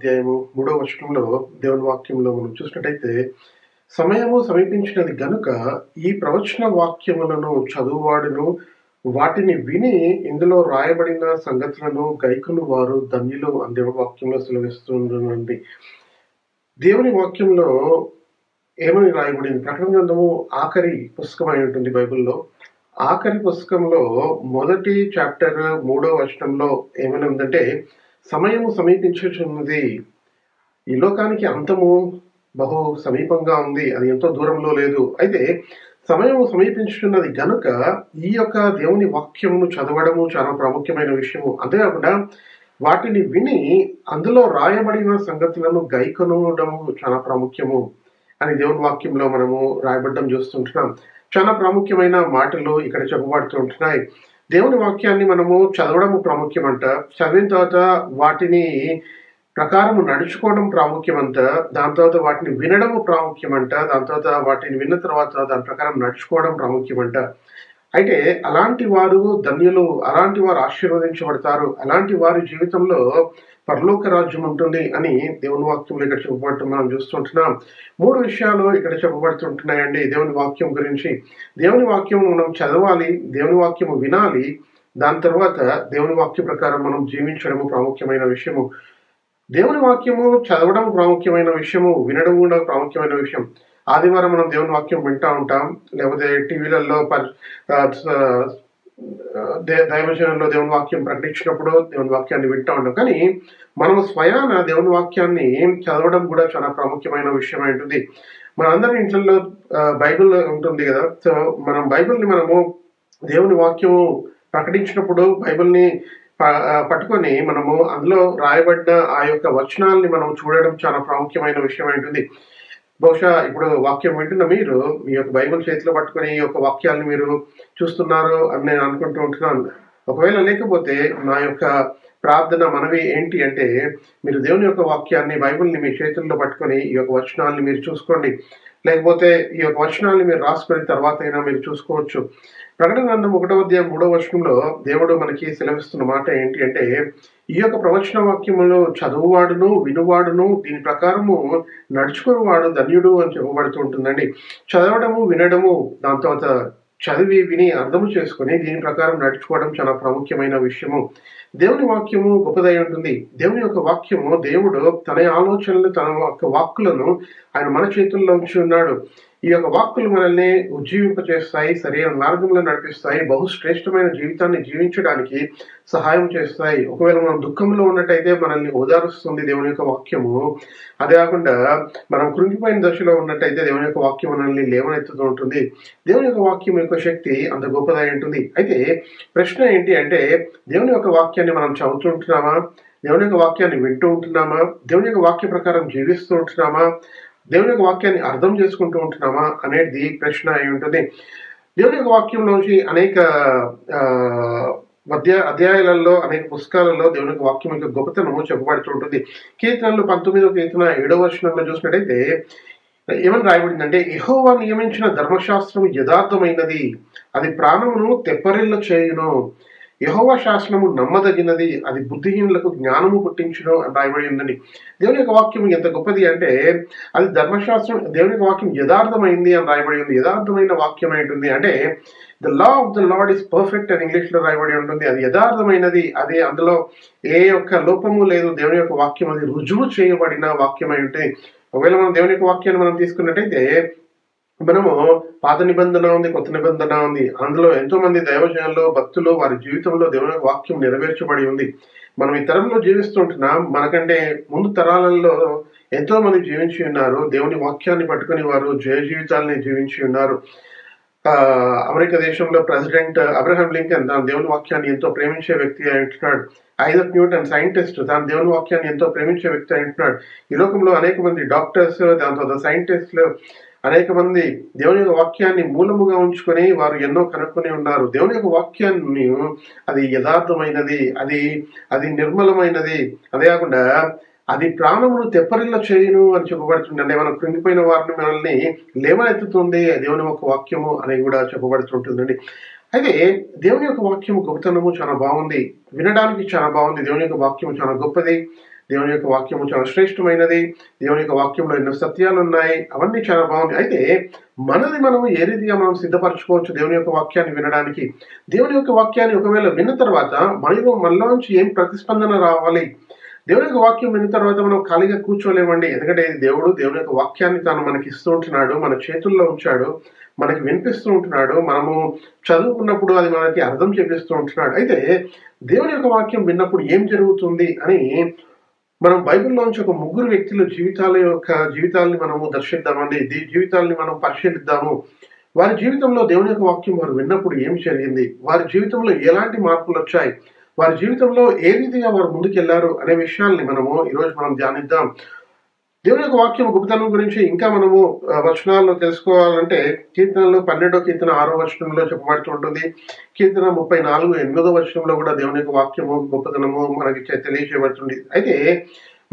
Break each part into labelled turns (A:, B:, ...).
A: అధ్యాయము 3వ వచనంలో దేవుని వాక్యంలో మనం చూసినట్టయితే, సమయము సమీపించినది గనుక ఈ ప్రవచన వాక్యములను చదువువాడును వాటిని విని ఇందులో రాయబడిన సంగతులను గైకొను వారు ధన్యులు అని దేవుని వాక్యంలో సెలవిస్తుందండి. దేవుని వాక్యంలో ఏమని రాయబడింది? ప్రకటన గ్రంథము ఆఖరి పుస్తకం అయి ఉంటుంది బైబిల్లో. ఆఖరి పుస్తకంలో మొదటి చాప్టర్ 3వ వచనంలో ఏమని ఉందంటే, సమయము సమీపించుచున్నది, ఈ లోకానికి అంతము బహు సమీపంగా ఉంది, అది ఎంతో దూరంలో లేదు. అయితే సమయము సమీపించుతున్నది గనుక ఈ యొక్క దేవుని వాక్యమును చదవడము చాలా ప్రాముఖ్యమైన విషయము. అంతేకాకుండా వాటిని విని అందులో రాయబడిన సంగతులను గైకొనడము చాలా ప్రాముఖ్యము అని దేవుని వాక్యంలో మనము రాయబడ్డం చూస్తుంటున్నాం. చాలా ప్రాముఖ్యమైన మాటలు ఇక్కడ చెప్పబడుతుంటున్నాయి. దేవుని వాక్యాన్ని మనము చదవడము ప్రాముఖ్యమంట, చదివిన తర్వాత వాటిని ప్రకారము నడుచుకోవడం ప్రాముఖ్యమంట, దాని తర్వాత వాటిని వినడము ప్రాముఖ్యమంట, దాని తర్వాత వాటిని విన్న తర్వాత దాని ప్రకారం నడుచుకోవడం ప్రాముఖ్యమంట. అయితే అలాంటి వారు ధన్యులు, అలాంటి వారు ఆశీర్వదించబడతారు, అలాంటి వారి జీవితంలో పరలోక రాజ్యం ఉంటుంది అని దేవుని వాక్యంలో ఇక్కడ చెప్పబడటం మనం చూస్తుంటున్నాం. 3 విషయాలు ఇక్కడ చెప్పబడుతుంటున్నాయండి దేవుని వాక్యం గురించి. దేవుని వాక్యం మనం చదవాలి, దేవుని వాక్యము వినాలి, దాని తర్వాత దేవుని వాక్య ప్రకారం మనం జీవించడము ప్రాముఖ్యమైన విషయము. దేవుని వాక్యము చదవడం ప్రాముఖ్యమైన విషయము, వినడం కూడా ప్రాముఖ్యమైన విషయం. ఆదివారం మనం దేవుని వాక్యం వింటా ఉంటాం, లేకపోతే టీవీలలో దైవజనంలో దేవుని వాక్యం ప్రకటించినప్పుడు దేవుని వాక్యాన్ని వింటా ఉంటాం. కానీ మనం స్వయాన దేవుని వాక్యాన్ని చదవడం కూడా చాలా ప్రాముఖ్యమైన విషయం ఉంటుంది. మనందరి ఇంట్లో బైబిల్ ఉంటుంది కదా. సో మనం బైబిల్ని మనము దేవుని వాక్యము ప్రకటించినప్పుడు బైబిల్ని పట్టుకొని మనము అందులో రాయబడిన ఆ యొక్క వచనాల్ని మనం చూడడం చాలా ప్రాముఖ్యమైన విషయం ఉంటుంది. బహుశా ఇప్పుడు వాక్యం వింటున్న మీరు మీ యొక్క బైబిల్ చేతిలో పట్టుకొని ఈ యొక్క వాక్యాలను మీరు చూస్తున్నారు అని నేను అనుకుంటూ ఉంటున్నాను. ఒకవేళ లేకపోతే నా యొక్క ప్రార్థన మనవి ఏంటి అంటే, మీరు దేవుని యొక్క వాక్యాన్ని బైబిల్ని మీ చేతుల్లో పట్టుకొని ఈ యొక్క వచనాల్ని మీరు చూసుకోండి. లేకపోతే ఈ యొక్క వచనాల్ని మీరు రాసుకుని తర్వాత అయినా మీరు చూసుకోవచ్చు. ప్రకటన గ్రంథం 1వ అధ్యాయం 3వ వచనంలో దేవుడు మనకి సెలవిస్తున్న మాట ఏంటి అంటే, ఈ యొక్క ప్రవచన వాక్యములో చదువువాడును వినువాడును దీని ప్రకారము నడుచుకునేవాడు ధన్యుడు అని చెప్పబడుతూ ఉంటుందండి. చదవడము, వినడము, దాని తర్వాత చదివి విని అర్థము చేసుకుని దీని ప్రకారం నడుచుకోవడం చాలా ప్రాముఖ్యమైన విషయము. దేవుని వాక్యము గొప్పదై ఉంటుంది. దేవుని యొక్క వాక్యము, దేవుడు తన ఆలోచనలు, తన యొక్క వాక్కులను ఆయన మన చేతుల్లో ఉంచి ఉన్నాడు. ఈ యొక్క వాక్కులు మనల్ని ఉజ్జీవింపచేస్తాయి, సరైన మార్గంలో నడిపిస్తాయి, బహుశ్రేష్టమైన జీవితాన్ని జీవించడానికి సహాయం చేస్తాయి. ఒకవేళ మనం దుఃఖంలో ఉన్నట్టయితే మనల్ని ఓదారుస్తుంది దేవుని యొక్క వాక్యము. అదే కాకుండా మనం కృంగిపోయిన దశలో ఉన్నట్టయితే దేవుని యొక్క వాక్యం మనల్ని లేవనెత్తుతూ ఉంటుంది. దేవుని యొక్క వాక్యం యొక్క శక్తి అంత గొప్పదై ఉంటుంది. అయితే ప్రశ్న ఏంటి అంటే, దేవుని యొక్క వాక్యాన్ని మనం చదువుతుంటున్నామా? దేవుని యొక్క వాక్యాన్ని వింటూ ఉంటున్నామా? దేవుని యొక్క వాక్య ప్రకారం జీవిస్తూ ఉంటున్నామా? దేవుని యొక్క వాక్యాన్ని అర్థం చేసుకుంటూ ఉంటున్నామా అనేది ప్రశ్న అయి ఉంటుంది. దేవుని యొక్క వాక్యంలోంచి అనేక అధ్యాయాలలో, అనేక పుస్తకాలలో దేవుని యొక్క వాక్యం యొక్క గొప్పతనము చెప్పబడుతూ ఉంటుంది. కీర్తనలు 19వ కీర్తన 7వ వచనంలో చూసినట్టయితే ఏమని రాయబడిందంటే, యెహోవా నియమించిన ధర్మశాస్త్రము యథార్థమైనది, అది ప్రాణమును తెప్పరిల్ల చేయును. యెహోవా శాసనము నమ్మదగినది, అది బుద్ధిహీనులకు జ్ఞానము పుట్టించును అని రాయబడి ఉందండి. దేవుని యొక్క వాక్యం ఎంత గొప్పది అంటే, అది ధర్మశాస్త్రం, దేవుని యొక్క వాక్యం యథార్థమైంది అని రాయబడి ఉంది. యథార్థమైన వాక్యం ఏంటుంది అంటే, the law of the lord is perfect అని ఇంగ్లీష్ లో రాయబడి ఉంటుంది. అది యథార్థమైనది, అది అందులో ఏ యొక్క లోపము లేదు. దేవుని యొక్క వాక్యం అది రుజువు చేయబడిన వాక్యం అయి ఉంటుంది. ఒకవేళ మనం దేవుని యొక్క వాక్యాన్ని మనం తీసుకున్నట్టయితే, మనము పాత నిబంధన ఉంది, కొత్త నిబంధన ఉంది. అందులో ఎంతో మంది దైవజనులు, భక్తులు, వారి జీవితంలో దేవుని యొక్క వాక్యం నెరవేర్చబడి ఉంది. మనం ఈ తరంలో జీవిస్తుంటున్నాం, మనకంటే ముందు తరాలలో ఎంతో మంది జీవించి ఉన్నారు. దేవుని వాక్యాన్ని పట్టుకుని వారు జయ జీవితాలని జీవించి ఉన్నారు. అమెరికా దేశంలో ప్రెసిడెంట్ అబ్రహాం లింకన్ తన దేవుని వాక్యాన్ని ఎంతో ప్రేమించే వ్యక్తి అంటున్నాడు. ఐజాక్ న్యూటన్ సైంటిస్ట్ తన దేవుని వాక్యాన్ని ఎంతో ప్రేమించే వ్యక్తి అంటున్నాడు. ఈ లోకంలో అనేక మంది డాక్టర్స్, దాని తర్వాత సైంటిస్టులు, అనేక మంది దేవుని యొక్క వాక్యాన్ని మూలముగా ఉంచుకొని వారు ఎన్నో కనుక్కొని ఉన్నారు. దేవుని యొక్క వాక్యాన్ని అది యథార్థమైనది, అది నిర్మలమైనది, అదే కాకుండా అది ప్రాణమును తెప్పరిల్ల చేయును అని చెప్పబడుతుంది. అంటే మనం కృంగిపోయిన వారిని మనల్ని లేవనెత్తుతుంది దేవుని యొక్క వాక్యము అని కూడా చెప్పబడుతుంటుందండి. అయితే దేవుని యొక్క వాక్యము గొప్పతనము చాలా బాగుంది, వినడానికి చాలా బాగుంది. దేవుని యొక్క వాక్యము చాలా గొప్పది. దేవుని యొక్క వాక్యము చాలా శ్రేష్టమైనది, దేవుని యొక్క వాక్యంలో ఎన్నో సత్యాలు ఉన్నాయి, అవన్నీ చాలా బాగున్నాయి. అయితే మనది మనము ఏ రీతిగా మనం సిద్ధపరచుకోవచ్చు దేవుని యొక్క వాక్యాన్ని వినడానికి? దేవుని యొక్క వాక్యాన్ని ఒకవేళ విన్న తర్వాత మనలోంచి ఏం ప్రతిస్పందన రావాలి? దేవుని యొక్క వాక్యం విన్న తర్వాత మనం ఖాళీగా కూర్చోలేమండి. ఎందుకంటే దేవుడు దేవుని యొక్క వాక్యాన్ని తాను మనకి ఇస్తూ ఉంటున్నాడు, మన చేతుల్లో ఉంచాడు, మనకి వినిపిస్తూ ఉంటున్నాడు, మనము చదువుకున్నప్పుడు అది మనకి అర్థం చేపిస్తూ ఉంటున్నాడు. అయితే దేవుని యొక్క వాక్యం విన్నప్పుడు ఏం జరుగుతుంది అని మనం బైబిల్లోంచి ఒక ముగ్గురు వ్యక్తుల జీవితాలని మనము దర్శిద్దామండి. జీవితాలని మనం పరిశీలిద్దాము. వారి జీవితంలో దేవుని యొక్క వాక్యం వారు విన్నప్పుడు ఏం జరిగింది, వారి జీవితంలో ఎలాంటి మార్పులు వచ్చాయి, వారి జీవితంలో ఏ రీతిగా వారు ముందుకెళ్లారు అనే విషయాల్ని ఈరోజు మనం ధ్యానిద్దాం. దేవుని యొక్క వాక్యం గొప్పతనం గురించి ఇంకా మనము వచనాల్లో తెలుసుకోవాలంటే కీర్తనలు 12వ కీర్తన 6వ వచనంలో చెప్పబడుతూ ఉంటుంది. కీర్తన 34:8వ వచనంలో కూడా దేవుని యొక్క వాక్యము గొప్పతనము మనకి తెలియజేయబడుతుంది. అయితే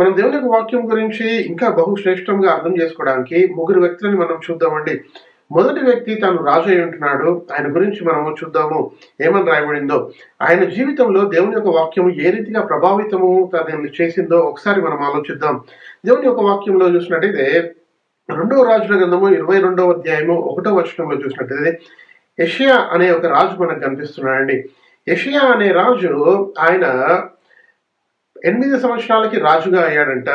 A: మనం దేవుని యొక్క వాక్యం గురించి ఇంకా బహుశ్రేష్టంగా అర్థం చేసుకోవడానికి ముగ్గురు వ్యక్తులని మనం చూద్దామండి. మొదటి వ్యక్తి తాను రాజు అయి ఉంటున్నాడు. ఆయన గురించి మనము చూద్దాము ఏమని రాయబడిందో. ఆయన జీవితంలో దేవుని యొక్క వాక్యము ఏ రీతిగా ప్రభావితము తనని చేసిందో ఒకసారి మనం ఆలోచిద్దాం. దేవుని యొక్క వాక్యంలో చూసినట్టయితే 2వ రాజుల గ్రంథము 22వ అధ్యాయము 1వ వచనంలో చూసినట్టయితే యెషయా అనే ఒక రాజు మనకు కనిపిస్తున్నాడండి. యెషయా అనే రాజు ఆయన 8 సంవత్సరాలకి రాజుగా అయ్యాడంట.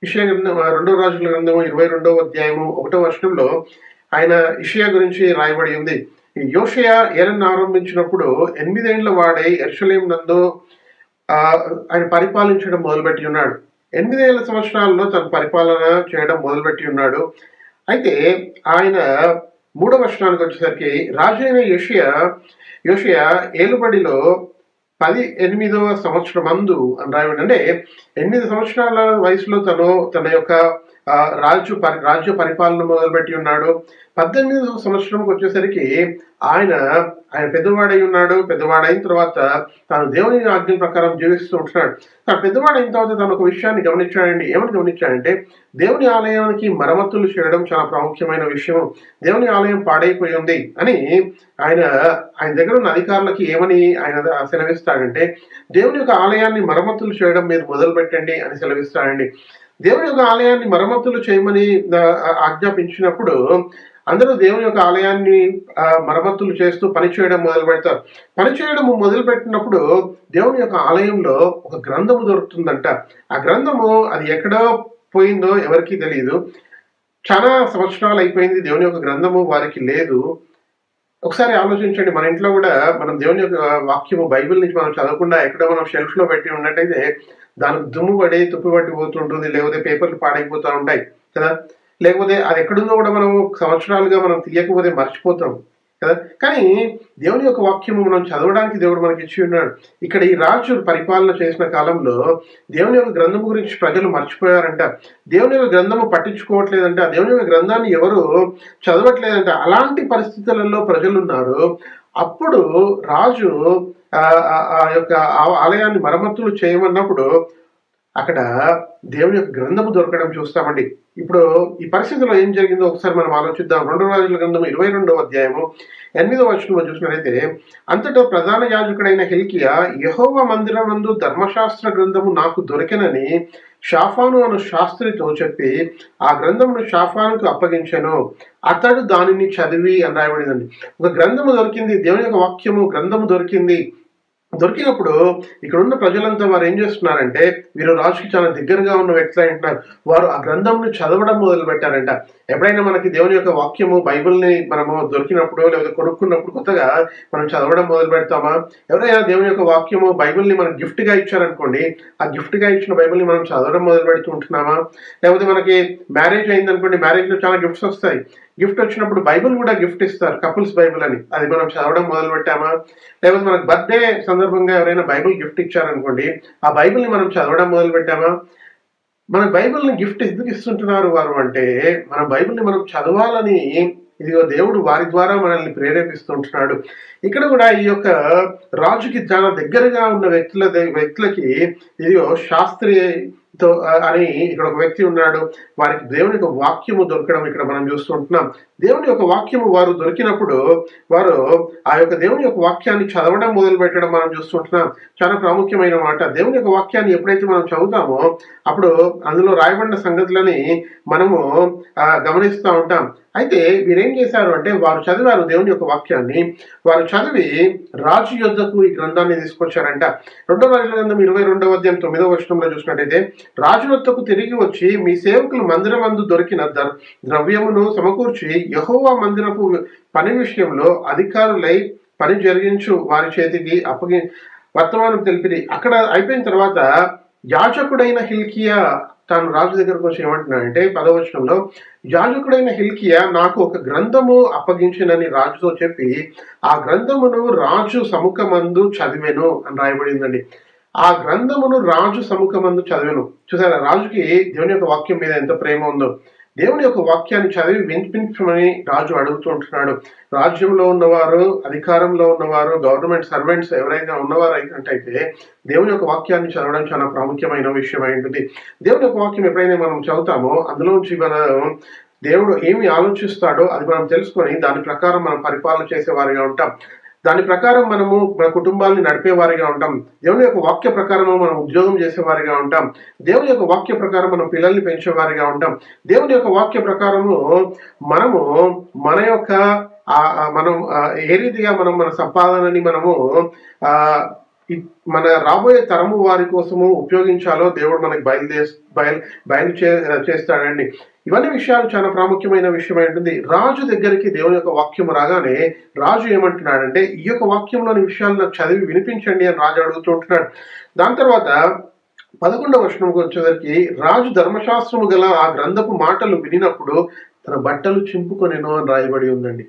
A: యెషయా గ్రంథం 2వ రాజుల గ్రంథము 22వ అధ్యాయము 1వ వచనంలో ఆయన యెషయా గురించి రాయబడి ఉంది. యోషయా ఏలన ఆరంభించినప్పుడు 8 ఏళ్ల వాడై యెరూషలేము నందు ఆయన పరిపాలించడం మొదలుపెట్టి ఉన్నాడు. 8 సంవత్సరాల్లో తన పరిపాలన చేయడం మొదలుపెట్టి ఉన్నాడు. అయితే ఆయన 3వ వచనానికి వచ్చేసరికి రాజు అయిన యోషయా ఏలుబడిలో 18వ సంవత్సరం అందు అని రాయబడి, అంటే 8 సంవత్సరాల వయసులో తన యొక్క రాజ్య పరిపాలన మొదలుపెట్టి ఉన్నాడు. 18వ సంవత్సరంకి వచ్చేసరికి ఆయన పెద్దవాడై ఉన్నాడు. పెద్దవాడైన తర్వాత తాను దేవుని ఆజ్ఞల ప్రకారం జీవిస్తూ ఉంటున్నాడు. తాను పెద్దవాడైన తర్వాత తను ఒక విషయాన్ని గమనించాడండి. ఏమని గమనించాడంటే దేవుని ఆలయానికి మరమ్మతులు చేయడం చాలా ప్రాముఖ్యమైన విషయం. దేవుని ఆలయం పాడైపోయి ఉంది అని ఆయన దగ్గర ఉన్న అధికారులకి ఏమని ఆయన సెలవిస్తాడంటే దేవుని యొక్క ఆలయాన్ని మరమ్మతులు చేయడం మీరు మొదలు పెట్టండి అని సెలవిస్తాడండి. దేవుని యొక్క ఆలయాన్ని మరమ్మతులు చేయమని ఆజ్ఞాపించినప్పుడు అందరూ దేవుని యొక్క ఆలయాన్ని మరమ్మతులు చేస్తూ పనిచేయడం మొదలు పెడతారు. పనిచేయడం మొదలు పెట్టినప్పుడు దేవుని యొక్క ఆలయంలో ఒక గ్రంథము దొరుకుతుందంట. ఆ గ్రంథము అది ఎక్కడో పోయిందో ఎవరికీ తెలియదు. చాలా సంవత్సరాలు అయిపోయింది, దేవుని యొక్క గ్రంథము వారికి లేదు. ఒకసారి ఆలోచించండి, మన ఇంట్లో కూడా మనం దేవుని యొక్క వాక్యము బైబిల్ నుంచి మనం చదవకుండా ఎక్కడో మనం షెల్ఫ్ లో పెట్టి ఉన్నట్టయితే దానికి దుమ్ము పడి తుప్పు పట్టి పోతుంటుంది, లేకపోతే పేపర్లు పాడైపోతూ ఉంటాయి కదా, లేకపోతే అది ఎక్కడుందో కూడా మనం సంవత్సరాలుగా మనం తీయకపోతే మర్చిపోతాం కదా. కానీ దేవుని యొక్క వాక్యము మనం చదవడానికి దేవుడు మనకి ఇచ్చి ఉన్నాడు. ఇక్కడ ఈ రాజు పరిపాలన చేసిన కాలంలో దేవుని యొక్క గ్రంథము గురించి ప్రజలు మర్చిపోయారంట. దేవుని యొక్క గ్రంథము పట్టించుకోవట్లేదంట. దేవుని యొక్క గ్రంథాన్ని ఎవరు చదవట్లేదంట. అలాంటి పరిస్థితులలో ప్రజలు ఉన్నారు. అప్పుడు రాజు ఆ యొక్క ఆలయాన్ని మరమ్మతులు చేయమన్నప్పుడు అక్కడ దేవుని యొక్క గ్రంథము దొరకడం చూస్తామండి. ఇప్పుడు ఈ పరిస్థితిలో ఏం జరిగిందో ఒకసారి మనం ఆలోచిద్దాం. 2వ రాజుల గ్రంథము 22వ అధ్యాయము 8వ వచనంలో చూసినట్లయితే అంతటా ప్రధాన యాజకుడైన హిల్కియా యెహోవా మందిరమందు ధర్మశాస్త్ర గ్రంథము నాకు దొరికినని షాఫాను అను శాస్త్రితో చెప్పి ఆ గ్రంథమును షాఫానుకు అప్పగించెను. అతడు దానిని చదివి అని రాయబడిందండి. ఒక గ్రంథము దొరికింది, దేవుని యొక్క వాక్యము గ్రంథము దొరికినప్పుడు ఇక్కడ ఉన్న ప్రజలంతా వారు ఏం చేస్తున్నారంటే వీరు రాజుకి చాలా దగ్గరగా ఉన్న వ్యక్తులు అంటున్నారు. వారు ఆ గ్రంథంని చదవడం మొదలు పెట్టారంట. ఎప్పుడైనా మనకి దేవుని యొక్క వాక్యము బైబిల్ని మనము దొరికినప్పుడు లేదా కొనుక్కున్నప్పుడు కొత్తగా మనం చదవడం మొదలు పెడతామా? ఎవరైనా దేవుని యొక్క వాక్యము బైబిల్ని మనకు గిఫ్ట్ గా ఇచ్చారనుకోండి, ఆ గిఫ్ట్ గా ఇచ్చిన బైబిల్ని మనం చదవడం మొదలు పెడుతూ ఉంటున్నామా? లేకపోతే మనకి మ్యారేజ్ అయిందనుకోండి, మ్యారేజ్ లో చాలా గిఫ్ట్స్ వస్తాయి. గిఫ్ట్ వచ్చినప్పుడు బైబిల్ కూడా గిఫ్ట్ ఇస్తారు, కపుల్స్ బైబిల్ అని, అది మనం చదవడం మొదలు పెట్టామా? లేకపోతే మనకు బర్త్డే సందర్భంగా ఎవరైనా బైబిల్ గిఫ్ట్ ఇచ్చారనుకోండి, ఆ బైబిల్ని మనం చదవడం మొదలు పెట్టామా? మన బైబిల్ని గిఫ్ట్ ఎందుకు ఇస్తుంటున్నారు వారు అంటే మన బైబిల్ని మనం చదవాలని ఇదిగో దేవుడు వారి ద్వారా మనల్ని ప్రేరేపిస్తుంటున్నాడు. ఇక్కడ కూడా ఈ యొక్క రాజుకి చాలా దగ్గరగా ఉన్న వ్యక్తులకి ఇదిగో అని ఇక్కడ ఒక వ్యక్తి ఉన్నాడు. వారికి దేవుని యొక్క వాక్యము దొరకడం ఇక్కడ మనం చూస్తుంటున్నాం. దేవుని యొక్క వాక్యము వారు దొరికినప్పుడు వారు ఆ యొక్క దేవుని యొక్క వాక్యాన్ని చదవడం మొదలు పెట్టడం మనం చూస్తుంటున్నాం. చాలా ప్రాముఖ్యమైన మాట. దేవుని యొక్క వాక్యాన్ని ఎప్పుడైతే మనం చదువుతామో అప్పుడు అందులో రాయబడిన సంగతులని మనము గమనిస్తూ ఉంటాం. అయితే వీరేం చేశారు అంటే వారు చదివారు దేవుని యొక్క వాక్యాన్ని. వారు చదివి రాజు యొద్దకు ఈ గ్రంథాన్ని తీసుకొచ్చారంట. 2వ రాజుల గ్రంథం 22వ అధ్యాయం 9వ వచనంలో చూసినట్టయితే, రాజు యొద్దకు తిరిగి వచ్చి మీ సేవకులు మందిరమందు దొరికిన ద్రవ్యమును సమకూర్చి యెహోవా మందిరపు పని విషయంలో అధికారులై పని జరిగించు వారి చేతికి వర్తమానం తెలిపిరి. అక్కడ అయిపోయిన తర్వాత యాజకుడైన హిల్కియా తాను రాజు దగ్గరకు వచ్చి ఏమంటున్నాడంటే 10వ వచనంలో, యాజకుడైన హిల్కియా నాకు ఒక గ్రంథము అప్పగించినని రాజుతో చెప్పి ఆ గ్రంథమును రాజు సముఖమందు చదివెను అని రాయబడిందండి. ఆ గ్రంథమును రాజు సముఖమందు చదివెను. చూసారా, రాజుకి దేవుని యొక్క వాక్యం మీద ఎంత ప్రేమ ఉందో. దేవుని యొక్క వాక్యాన్ని చదివి వినిపించమని రాజు అడుగుతూ ఉంటున్నాడు. రాజ్యంలో ఉన్నవారు, అధికారంలో ఉన్నవారు, గవర్నమెంట్ సర్వెంట్స్ ఎవరైనా ఉన్నవారు అయినట్టయితే దేవుని యొక్క వాక్యాన్ని చదవడం చాలా ప్రాముఖ్యమైన విషయం అయి ఉంటుంది. దేవుని యొక్క వాక్యం ఎప్పుడైనా మనం చదువుతామో అందులోంచి మనం దేవుడు ఏమి ఆలోచిస్తాడో అది మనం తెలుసుకొని దాని ప్రకారం మనం పరిపాలన చేసేవారిగా ఉంటాం. దాని ప్రకారం మనము మన కుటుంబాన్ని నడిపేవారిగా ఉంటాం. దేవుని యొక్క వాక్య ప్రకారము మనం ఉద్యోగం చేసేవారిగా ఉంటాం. దేవుని యొక్క వాక్య ప్రకారం మనం పిల్లల్ని పెంచేవారిగా ఉంటాం. దేవుని యొక్క వాక్య ప్రకారము మనము మన యొక్క మనం ఏ రీతిగా మనం మన సంపాదనని మనము మన రాబోయే తరము వారి కోసము ఉపయోగించాలో దేవుడు మనకి బయలు చేస్తాడండి. ఇవన్నీ విషయాలు చాలా ప్రాముఖ్యమైన విషయం ఉంటుంది. రాజు దగ్గరికి దేవుని యొక్క వాక్యం రాగానే రాజు ఏమంటున్నాడంటే, ఈ యొక్క వాక్యంలోని విషయాలు నాకు చదివి వినిపించండి అని రాజు అడుగుతుంటున్నాడు. దాని తర్వాత 11వ వచనంకి వచ్చేసరికి, రాజు ధర్మశాస్త్రము గల ఆ గ్రంథపు మాటలు వినినప్పుడు తన బట్టలు చింపుకొనెను అని రాయబడి ఉందండి.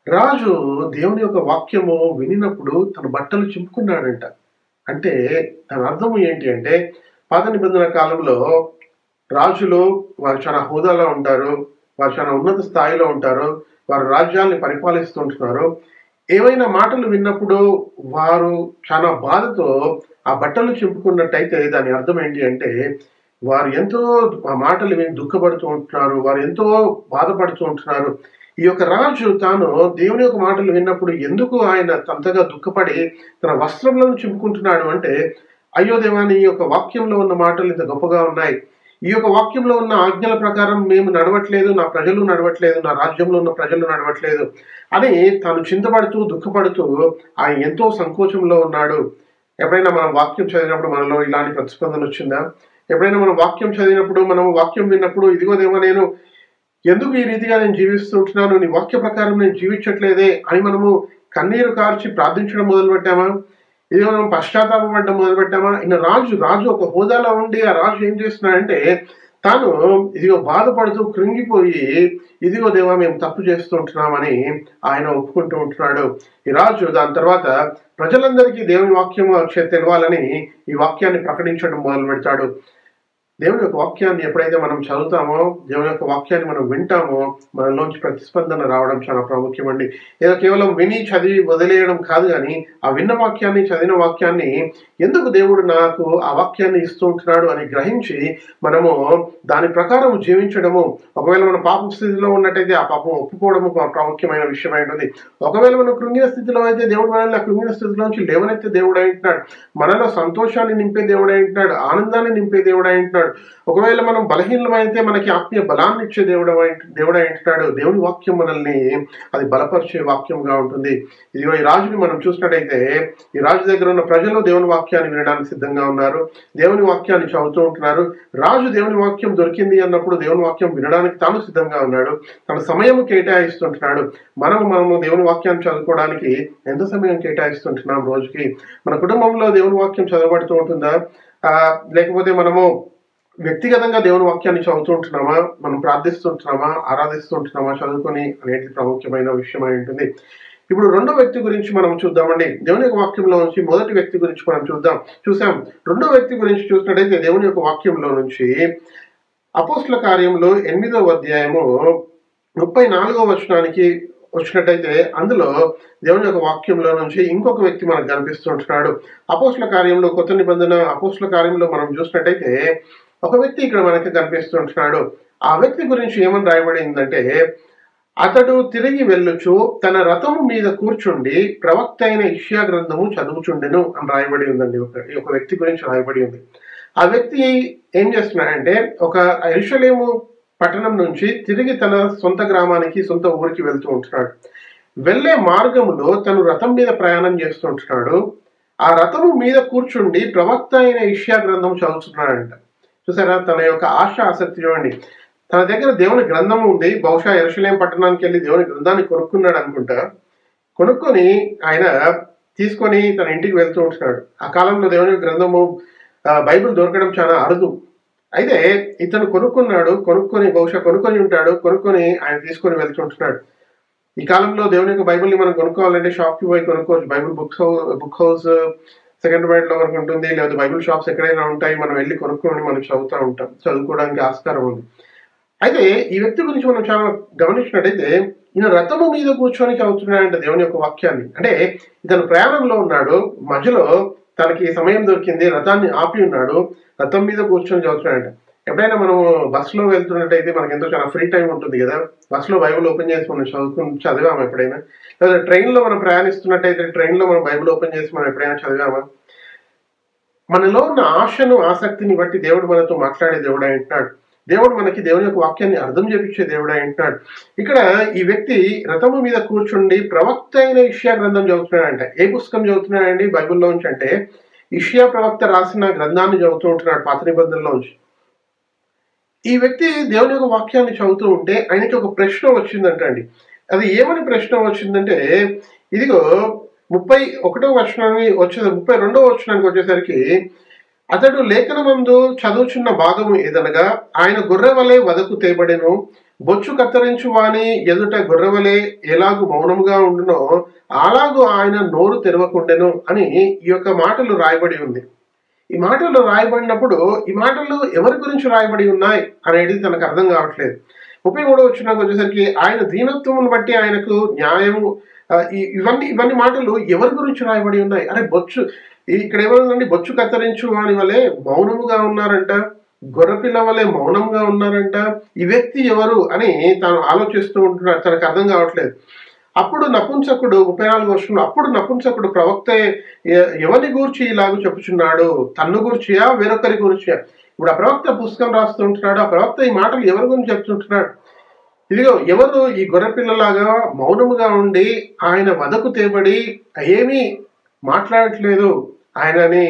A: రాజు దేవుని యొక్క వాక్యము వినినప్పుడు తన బట్టలు చింపుకున్నాడంట. అంటే దాని అర్థం ఏంటి అంటే, పాత నిబంధన కాలంలో రాజులు వారు చాలా హోదాలో ఉంటారు, వారు చాలా ఉన్నత స్థాయిలో ఉంటారు, వారు రాజ్యాల్ని పరిపాలిస్తుంటున్నారు. ఏవైనా మాటలు విన్నప్పుడు వారు చాలా బాధతో ఆ బట్టలు చింపుకున్నట్టయితే దాని అర్థం ఏంటి అంటే, వారు ఎంతో ఆ మాటలు విని దుఃఖపడుతూ ఉంటున్నారు, వారు ఎంతో బాధపడుతూ ఉంటున్నారు. ఈ యొక్క రాజు తాను దేవుని యొక్క మాటలు విన్నప్పుడు ఎందుకు ఆయన అంతగా దుఃఖపడి తన వస్త్రములను చింపుకుంటున్నాడు అంటే, అయ్యో దేవా, నీ యొక్క వాక్యంలో ఉన్న మాటలు ఇంత గొప్పగా ఉన్నాయి, ఈ యొక్క వాక్యంలో ఉన్న ఆజ్ఞల ప్రకారం మేము నడవట్లేదు, నా ప్రజలు నడవట్లేదు, నా రాజ్యంలో ఉన్న ప్రజలు నడవట్లేదు అని తాను చింతపడుతూ దుఃఖపడుతూ ఆయన ఎంతో సంకోచంలో ఉన్నాడు. ఎప్పుడైనా మనం వాక్యం చదివినప్పుడు మనలో ఇలాంటి ప్రతిస్పందన వచ్చిందా? ఎప్పుడైనా మనం వాక్యం చదివినప్పుడు, మనం వాక్యం విన్నప్పుడు, ఇదిగో దేవా, నేను ఎందుకు ఈ రీతిగా నేను జీవిస్తుంటున్నాను, నీ వాక్య ప్రకారం నేను జీవించట్లేదే అని మనము కన్నీరు కార్చి ప్రార్థించడం మొదలుపెట్టామా? ఇది మనం పశ్చాత్తాపడడం మొదలుపెట్టామా? ఈయన రాజు ఒక హోదాలో ఉండి ఆ రాజు ఏం చేస్తున్నాడంటే, తాను ఇదిగో బాధపడుతూ కృంగిపోయి, ఇదిగో దేవా మేము తప్పు చేస్తుంటున్నామని ఆయన ఒప్పుకుంటూ ఉంటున్నాడు. ఈ రాజు దాని తర్వాత ప్రజలందరికీ దేవుని వాక్యం తెలవాలని ఈ వాక్యాన్ని ప్రకటించడం మొదలు పెడతాడు. దేవుని యొక్క వాక్యాన్ని ఎప్పుడైతే మనం చదువుతామో, దేవుని యొక్క వాక్యాన్ని మనం వింటామో, మనలోంచి ప్రతిస్పందన రావడం చాలా ప్రాముఖ్యమండి. ఏదో కేవలం విని చదివి వదిలేయడం కాదు, కానీ ఆ విన్న వాక్యాన్ని, చదివిన వాక్యాన్ని ఎందుకు దేవుడు నాకు ఆ వాక్యాన్ని ఇస్తూ ఉంటున్నాడు అని గ్రహించి మనము దాని ప్రకారం జీవించడము. ఒకవేళ మన పాప స్థితిలో ఉన్నట్టయితే ఆ పాపం ఒప్పుకోవడము ప్రాముఖ్యమైన విషయం అయింటుంది. ఒకవేళ మనం కృంగిన స్థితిలో అయితే దేవుడు మనల్ని ఆ కృంగిన స్థితిలోంచి లేవనెత్తే దేవుడు అయింటున్నాడు, మనలో సంతోషాన్ని నింపే దేవుడు అయింటున్నాడు, ఆనందాన్ని నింపే దేవుడు అయింటున్నాడు. ఒకవేళ మనం బలహీనమైతే మనకి ఆత్మీయ బలాన్ని ఇచ్చే దేవుడు అంటున్నాడు. దేవుని వాక్యం మనల్ని అది బలపరిచే వాక్యంగా ఉంటుంది. ఇదిగో ఈ రాజుని మనం చూసినట్టయితే, ఈ రాజు దగ్గర ఉన్న ప్రజలు దేవుని వాక్యాన్ని వినడానికి సిద్ధంగా ఉన్నారు, దేవుని వాక్యాన్ని చదువుతూ ఉంటున్నారు. రాజు దేవుని వాక్యం దొరికింది అన్నప్పుడు దేవుని వాక్యం వినడానికి తాను సిద్ధంగా ఉన్నాడు, తన సమయం కేటాయిస్తుంటున్నాడు. మనము దేవుని వాక్యాన్ని చదువుకోవడానికి ఎంత సమయం కేటాయిస్తుంటున్నాం రోజుకి? మన కుటుంబంలో దేవుని వాక్యం చదవబడుతూ ఉంటుందా? లేకపోతే మనము వ్యక్తిగతంగా దేవుని వాక్యాన్ని చదువుతుంటున్నామా, మనం ప్రార్థిస్తుంటున్నామా, ఆరాధిస్తుంటున్నామా చదువుకొని అనేది ప్రాముఖ్యమైన విషయం అయి ఉంటుంది. ఇప్పుడు రెండో వ్యక్తి గురించి మనం చూద్దామండి. దేవుని యొక్క వాక్యంలో నుంచి మొదటి వ్యక్తి గురించి మనం చూసాం. రెండో వ్యక్తి గురించి చూసినట్టయితే దేవుని యొక్క వాక్యంలో నుంచి అపోస్తల కార్యంలో 8వ అధ్యాయము 34వ వచనానికి వచ్చినట్టయితే, అందులో దేవుని యొక్క వాక్యంలో నుంచి ఇంకొక వ్యక్తి మనకు కనిపిస్తుంటున్నాడు. అపోస్తల కార్యంలో, కొత్త నిబంధన అపోస్తల కార్యంలో మనం చూసినట్టయితే ఒక వ్యక్తి ఇక్కడ మనకి కనిపిస్తుంటున్నాడు. ఆ వ్యక్తి గురించి ఏమని రాయబడిందంటే, అతడు తిరిగి వెళ్ళుచు తన రథము మీద కూర్చుండి ప్రవక్త అయిన ఇష్యా గ్రంథము చదువుచుండెను అని రాయబడి ఉందండి. ఒక వ్యక్తి గురించి రాయబడి ఉంది. ఆ వ్యక్తి ఏం చేస్తున్నాడంటే, ఒక యెరూషలేము పట్టణం నుంచి తిరిగి తన సొంత గ్రామానికి, సొంత ఊరికి వెళ్తూ ఉంటున్నాడు. వెళ్లే మార్గంలో తను రథం మీద ప్రయాణం చేస్తుంటున్నాడు. ఆ రథము మీద కూర్చుండి ప్రవక్త అయిన ఇష్యా గ్రంథం చదువుతున్నాడంట. చూసారా, తన యొక్క ఆశ ఆసక్తి చూడండి. తన దగ్గర దేవుని గ్రంథము ఉంది. బహుశా యెరూషలేము పట్టణానికి వెళ్ళి దేవుని గ్రంథాన్ని కొనుక్కున్నాడు అనుకుంటా. కొనుక్కొని ఆయన తీసుకొని తన ఇంటికి వెళ్తూ ఉంటున్నాడు. ఆ కాలంలో దేవుని గ్రంథము బైబిల్ దొరకడం చాలా అరుదు. అయితే ఇతను బహుశా కొనుక్కొని ఉంటాడు. కొనుక్కొని ఆయన తీసుకొని వెళ్తుంటున్నాడు. ఈ కాలంలో దేవుని యొక్క బైబిల్ని మనం కొనుక్కోవాలంటే షాప్కి పోయి కొనుక్కోవచ్చు. Bible book house second hand లో వరకు ఉంటుంది, లేదా బైబిల్ షాప్స్ ఎక్కడైనా ఉంటాయి. మనం వెళ్ళి కొనుక్కొని మనం చదువుకోవడానికి ఆస్కారం ఉంది. అయితే ఈ వ్యక్తి గురించి మనం చాలా గమనించినట్టయితే, ఈయన రథము మీద కూర్చొని చదువుతున్నాడంట దేవుని యొక్క వాక్యాన్ని. అంటే ఇతను ప్రయాణంలో ఉన్నాడు, మధ్యలో తనకి సమయం దొరికింది, రథాన్ని ఆపి ఉన్నాడు, రథం మీద కూర్చొని చదువుతున్నాడంట. ఎప్పుడైనా మనం బస్సులో వెళ్తున్నట్టయితే మనకి ఎంతో చాలా ఫ్రీ టైం ఉంటుంది కదా, బస్సులో బైబిల్ ఓపెన్ చేసి మనం చదివామా ఎప్పుడైనా? లేదా ట్రైన్లో మనం ప్రయాణిస్తున్నట్టయితే ట్రైన్లో మనం బైబిల్ ఓపెన్ చేసి మనం ఎప్పుడైనా చదివామా? మనలో ఉన్న ఆశను, ఆసక్తిని బట్టి దేవుడు మనతో మాట్లాడే దేవుడు అంటున్నాడు. దేవుడు మనకి దేవుని యొక్క వాక్యాన్ని అర్థం చేపించే దేవుడు అంటున్నాడు. ఇక్కడ ఈ వ్యక్తి రథము మీద కూర్చుండి ప్రవక్త అయిన ఇష్యా గ్రంథం చదువుతున్నాడంట. ఏ పుస్తకం చదువుతున్నాడండి బైబిల్లోంచి అంటే? ఇష్యా ప్రవక్త రాసిన గ్రంథాన్ని చదువుతూ ఉంటున్నాడు, పాత నిబంధనలోంచి. ఈ వ్యక్తి దేవుని యొక్క వాక్యాన్ని చదువుతూ ఉంటే ఆయనకి ఒక ప్రశ్న వచ్చిందంటండి. అది ఏమని ప్రశ్న వచ్చిందంటే, ఇదిగో 31వ వచనాన్ని 32వ వచనానికి వచ్చేసరికి, అతడు లేఖనమందు చదువుచున్న భాగము ఏదనగా, ఆయన గొర్రెవలే వదకు తేబడెను, బొచ్చు కత్తిరించు వాని ఎదుట గొర్రెవలే ఎలాగు మౌనముగా ఉండునో అలాగు ఆయన నోరు తెరవకుండెను అని ఈ యొక్క మాటలు రాయబడి ఉంది. ఈ మాటలు రాయబడినప్పుడు ఈ మాటలు ఎవరి గురించి రాయబడి ఉన్నాయి అనేది తనకు అర్థం కావట్లేదు. 33వ వచనానికి వచ్చేసరికి, ఆయన దీనత్వమును బట్టి ఆయనకు న్యాయము, ఇవన్నీ మాటలు ఎవరి గురించి రాయబడి ఉన్నాయి? అరే బొచ్చు, ఇక్కడ ఏమవుతుందండి, బొచ్చు కత్తిరించు వాని వలె మౌనముగా ఉన్నారంట, గొర్రెపిల్ల వలె మౌనంగా ఉన్నారంట. ఈ వ్యక్తి ఎవరు అని తాను ఆలోచిస్తూ ఉంటున్నాడు, తనకు అర్థం కావట్లేదు. అప్పుడు నపుంసకుడు 34వ వచనంలో, అప్పుడు నపుంసకుడు ప్రవక్త ఎవరిని గూర్చి ఇలాగ చెప్పుచున్నాడు, తన్ను గూర్చియా వేరొకరి గూర్చియా? ఇప్పుడు ఆ ప్రవక్త పుస్తకం రాస్తూ ఉంటున్నాడు, ఆ ప్రవక్త ఈ మాటలు ఎవరి గురించి చెప్తుంటున్నాడు? ఇదిగో ఎవరు ఈ గొర్రెపిల్లలాగా మౌనముగా ఉండి ఆయన వదకు తేబడి ఏమీ మాట్లాడట్లేదు, ఆయనని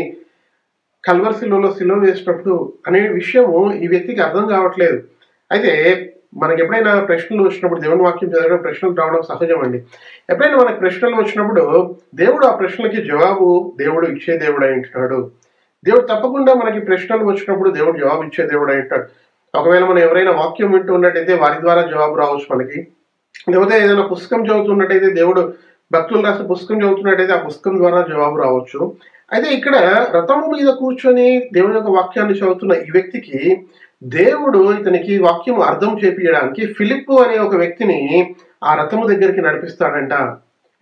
A: కల్వరి శిలువలో సిలువ వేసినప్పుడు అనే విషయము ఈ వ్యక్తికి అర్థం కావట్లేదు. అయితే మనకి ఎప్పుడైనా ప్రశ్నలు వచ్చినప్పుడు, దేవుని వాక్యం చదవడం ప్రశ్నలు రావడం సహజం అండి. ఎప్పుడైనా మనకు ప్రశ్నలు వచ్చినప్పుడు దేవుడు ఆ ప్రశ్నలకి జవాబు దేవుడు ఇచ్చే దేవుడు అయి ఉంటున్నాడు. దేవుడు తప్పకుండా మనకి ప్రశ్నలు వచ్చినప్పుడు దేవుడు జవాబు ఇచ్చే దేవుడు అయి ఉంటాడు. ఒకవేళ మనం ఎవరైనా వాక్యం వింటూ ఉన్నట్టయితే వారి ద్వారా జవాబు రావచ్చు మనకి. లేకపోతే ఏదైనా పుస్తకం చదువుతున్నట్టయితే, దేవుడు భక్తులు రాసిన పుస్తకం చదువుతున్నట్టయితే ఆ పుస్తకం ద్వారా జవాబు రావచ్చు. అయితే ఇక్కడ రథము మీద కూర్చొని దేవుని యొక్క వాక్యాన్ని చదువుతున్న ఈ వ్యక్తికి దేవుడు ఇతనికి వాక్యం అర్థం చేపించడానికి ఫిలిప్పు అనే ఒక వ్యక్తిని ఆ రథము దగ్గరికి నడిపిస్తాడంట.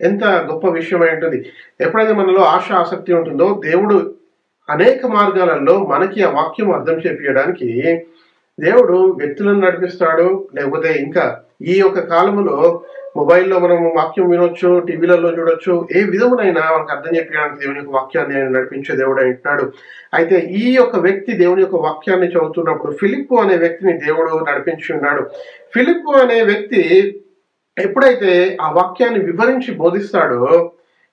A: ఎంత గొప్ప విషయం అయి ఉంటుంది. ఎప్పుడైతే మనలో ఆశ, ఆసక్తి ఉంటుందో దేవుడు అనేక మార్గాలలో మనకి ఆ వాక్యం అర్థం చేపించడానికి దేవుడు వ్యక్తులను నడిపిస్తాడు. లేకపోతే ఇంకా ఈ యొక్క కాలంలో మొబైల్లో మనం వాక్యం వినొచ్చు, టీవీలలో చూడొచ్చు. ఏ విధమునైనా మనకు అర్థం చెప్పడానికి దేవుని యొక్క వాక్యాన్ని ఆయన నడిపించే దేవుడు అంటున్నాడు. అయితే ఈ యొక్క వ్యక్తి దేవుని యొక్క వాక్యాన్ని చదువుతున్నప్పుడు ఫిలిప్పు అనే వ్యక్తిని దేవుడు నడిపించి ఉన్నాడు. ఫిలిప్పు అనే వ్యక్తి ఎప్పుడైతే ఆ వాక్యాన్ని వివరించి బోధిస్తాడో,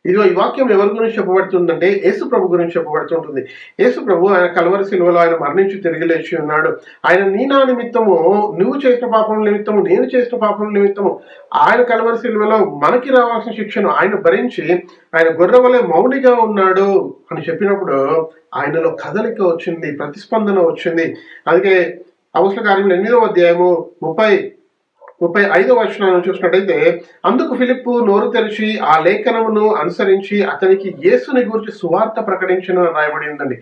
A: ఇదిగో ఈ వాక్యం ఎవరి గురించి చెప్పబడుతుందంటే యేసు ప్రభు గురించి చెప్పబడుతుంటుంది. యేసు ప్రభు ఆయన కల్వరి శిలువలో ఆయన మరణించి తిరిగి లేచి ఉన్నాడు. ఆయన నీ నా నిమిత్తము, నువ్వు చేసిన పాపం నిమిత్తము, నేను చేసిన పాపం నిమిత్తము ఆయన కల్వరి శిలువలో మనకి రావాల్సిన శిక్షను ఆయన భరించి ఆయన గొర్రె వలె మౌనిగా ఉన్నాడు అని చెప్పినప్పుడు ఆయనలో కదలిక వచ్చింది, ప్రతిస్పందన వచ్చింది. అందుకే అపోస్తలుల కార్యములు 8వ అధ్యాయము 35వ వచనాన్ని చూసినట్టయితే, అందుకు ఫిలిప్పు నోరు తెరిచి ఆ లేఖనమును అనుసరించి అతనికి యేసుని గురించి సువార్త ప్రకటించిన రాయబడి ఉందండి.